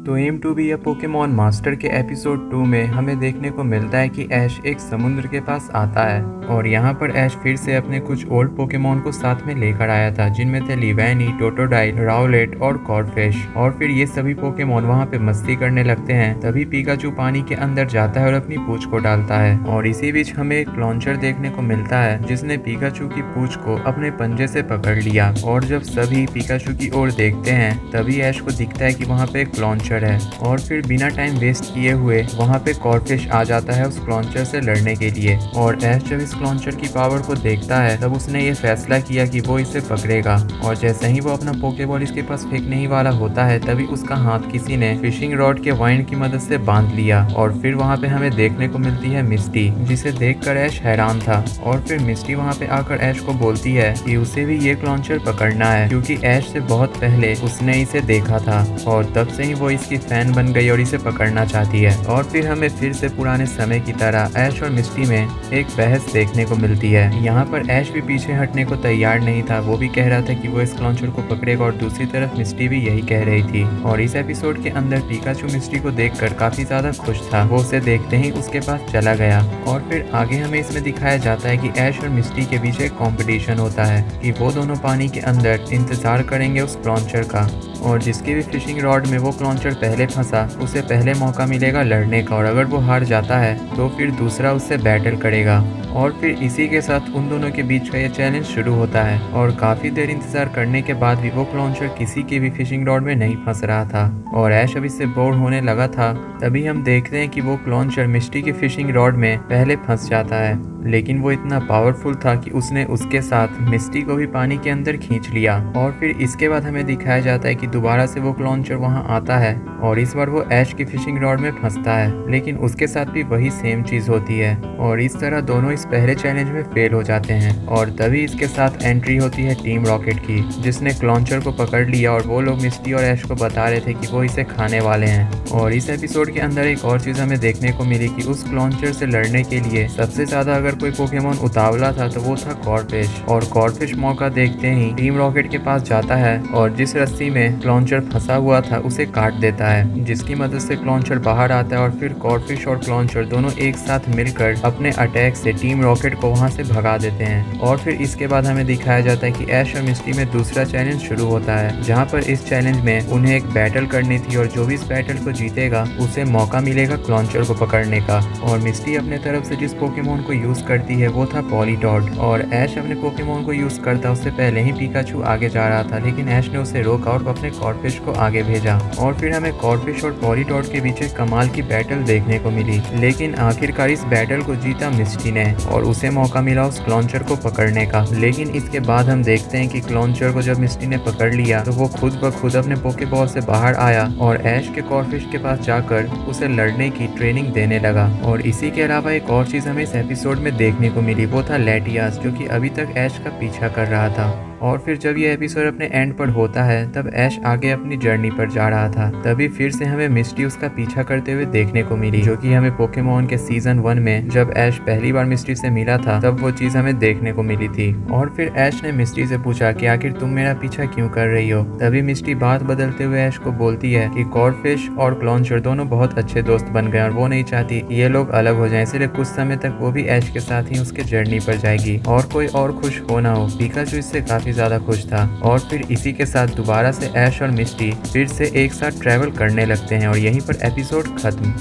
तो M to be या Pokemon master के एपिसोड 2 में हमें देखने को मिलता है कि ऐश एक समुद्र के पास आता है और यहाँ पर ऐश फिर से अपने कुछ ओल्ड पोकेमॉन को साथ में लेकर आया था, जिनमें थे लिवेनी, टोटोडाइल, राउलेट और कॉर्डफिश। और फिर ये सभी पोकेमॉन वहाँ पे मस्ती करने लगते हैं। तभी पिकाचू पानी के अंदर जाता है और अपनी पूंछ को डालता है और इसी बीच हमें एक लॉन्चर देखने को मिलता है जिसने पिकाचू की पूंछ को अपने पंजे से पकड़ लिया। और जब सभी पिकाचू की ओर देखते हैं तभी ऐश को दिखता है कि वहाँ पे एक लॉन्चर है और फिर बिना टाइम वेस्ट किए हुए वहाँ पे कॉर्डफिश आ जाता है उस क्लॉन्चर से लड़ने के लिए। और ऐश जब इस क्लॉन्चर की पावर को देखता है तब उसने ये फैसला किया कि वो इसे पकड़ेगा। और जैसे ही वो अपना पोकेबॉल इसके पास फेंकने ही वाला होता है तभी उसका हाथ किसी ने फिशिंग रॉड के वाइंड की मदद से बांध लिया। और फिर वहाँ पे हमें देखने को मिलती है मिस्टी, जिसे देखकर ऐश हैरान था। और फिर मिस्टी वहाँ पे आकर ऐश को बोलती है कि उसे भी ये क्लॉन्चर पकड़ना है, क्योंकि ऐश से बहुत पहले उसने इसे देखा था और तब से ही वो इसकी फैन बन गई और इसे पकड़ना चाहती है। और फिर हमें फिर से पुराने समय की तरह ऐश और मिस्टी में एक बहस देखने को मिलती है। यहाँ पर ऐश भी पीछे हटने को तैयार नहीं था, वो भी कह रहा था कि वो इस क्लॉन्चर को पकड़ेगा और दूसरी तरफ मिस्टी भी यही कह रही थी। और इस एपिसोड के अंदर पिकाचू मिस्टी को देखकर काफी ज्यादा खुश था, वो उसे देखते ही उसके पास चला गया। और फिर आगे हमें इसमें दिखाया जाता है कि ऐश और मिस्टी के बीच एक कंपटीशन होता है कि वो दोनों पानी के अंदर इंतजार करेंगे उस क्लॉन्चर का, और जिसकी भी फिशिंग रॉड में वो क्लॉन्चर पहले फंसा उसे पहले मौका मिलेगा लड़ने का, और अगर वो हार जाता है तो फिर दूसरा उससे बैटल करेगा। और फिर इसी के साथ उन दोनों के बीच का ये चैलेंज शुरू होता है और काफी देर इंतजार करने के बाद भी वो क्लॉन्चर किसी की भी फिशिंग रॉड में नहीं फंस रहा था और ऐश अभी से बोर होने लगा था। तभी हम देखते हैं कि वो क्लॉन्चर मिस्टी की फिशिंग रॉड में पहले फंस जाता है, लेकिन वो इतना पावरफुल था कि उसने उसके साथ मिस्टी को भी पानी के अंदर खींच लिया। और फिर इसके बाद हमें दिखाया जाता है कि दोबारा से वो क्लॉन्चर वहां आता है और इस बार वो ऐश की फिशिंग रॉड में फंसता है, लेकिन उसके साथ भी वही सेम चीज होती है और इस तरह दोनों इस पहले चैलेंज में फेल हो जाते हैं। और तभी इसके साथ एंट्री होती है टीम रॉकेट की, जिसने क्लॉन्चर को पकड़ लिया और वो लोग मिस्टी और ऐश को बता रहे थे कि वो इसे खाने वाले हैं। और इस एपिसोड के अंदर एक और चीज हमें देखने को मिली कि उस क्लॉन्चर से लड़ने के लिए सबसे ज्यादा अगर कोई पोकेमॉन उतावला था तो वो था कॉर्डफिश। और कॉर्डफिश मौका देखते ही टीम रॉकेट के पास जाता है और जिस रस्सी में क्लॉन्चर फंसा हुआ था उसे काट देता है, जिसकी मदद से क्लॉन्चर बाहर आता है और फिर कॉर्डफिश और क्लॉन्चर दोनों एक साथ मिलकर अपने अटैक से टीम रॉकेट को वहां से भगा देते हैं। और फिर इसके बाद हमें दिखाया जाता है कि ऐश और मिस्टी में दूसरा चैलेंज शुरू होता है, जहां पर इस चैलेंज में उन्हें एक बैटल करनी थी और जो भी इस बैटल को जीतेगा उसे मौका मिलेगा क्लॉन्चर को पकड़ने का। और मिस्टी अपने तरफ से जिस पोकेमॉन को यूज करती है वो था पॉलीटॉड, और ऐश अपने पोकेमॉन को यूज करता उससे पहले ही पिकाचू आगे जा रहा था, लेकिन ऐश ने उसे रोका और अपने कॉर्डफिश को आगे भेजा। और फिर हमें कॉर्डफिश और पॉलीटॉड के बीच एक कमाल की बैटल देखने को मिली, लेकिन आखिरकार इस बैटल को जीता मिस्टी ने और उसे मौका मिला उस क्लॉन्चर को पकड़ने का। लेकिन इसके बाद हम देखते हैं कि क्लॉन्चर को जब मिस्टी ने पकड़ लिया तो वो खुद ब खुद अपने पोकेबॉल से बाहर आया और ऐश के कॉर्डफिश के पास जाकर उसे लड़ने की ट्रेनिंग देने लगा। और इसी के अलावा एक और चीज हमें इस एपिसोड में देखने को मिली, वो था लेटियास, जो कि अभी तक ऐश का पीछा कर रहा था। और फिर जब ये एपिसोड अपने एंड पर होता है तब ऐश आगे अपनी जर्नी पर जा रहा था। तभी फिर से हमें मिस्टी उसका पीछा करते हुए देखने को मिली, जो कि हमें पोकेमॉन के सीजन 1 में जब ऐश पहली बार मिस्टी से मिला था तब वो चीज हमें देखने को मिली थी। और फिर ऐश ने मिस्टी से पूछा कि आखिर तुम मेरा पीछा क्यों कर रही हो। तभी मिस्टी बात बदलते हुए ऐश को बोलती है कि कॉर्डफिश और क्लॉन्चर दोनों बहुत अच्छे दोस्त बन गए और वो नहीं चाहती कि ये लोग अलग हो जाएं, इसलिए कुछ समय तक वो भी ऐश के साथ ही उसके जर्नी पर जाएगी और कोई और खुश हो ना हो। पिकाचू इससे काफी ज्यादा खुश था। और फिर इसी के साथ दोबारा से ऐश और मिस्टी फिर से एक साथ ट्रैवल करने लगते हैं और यहीं पर एपिसोड खत्म।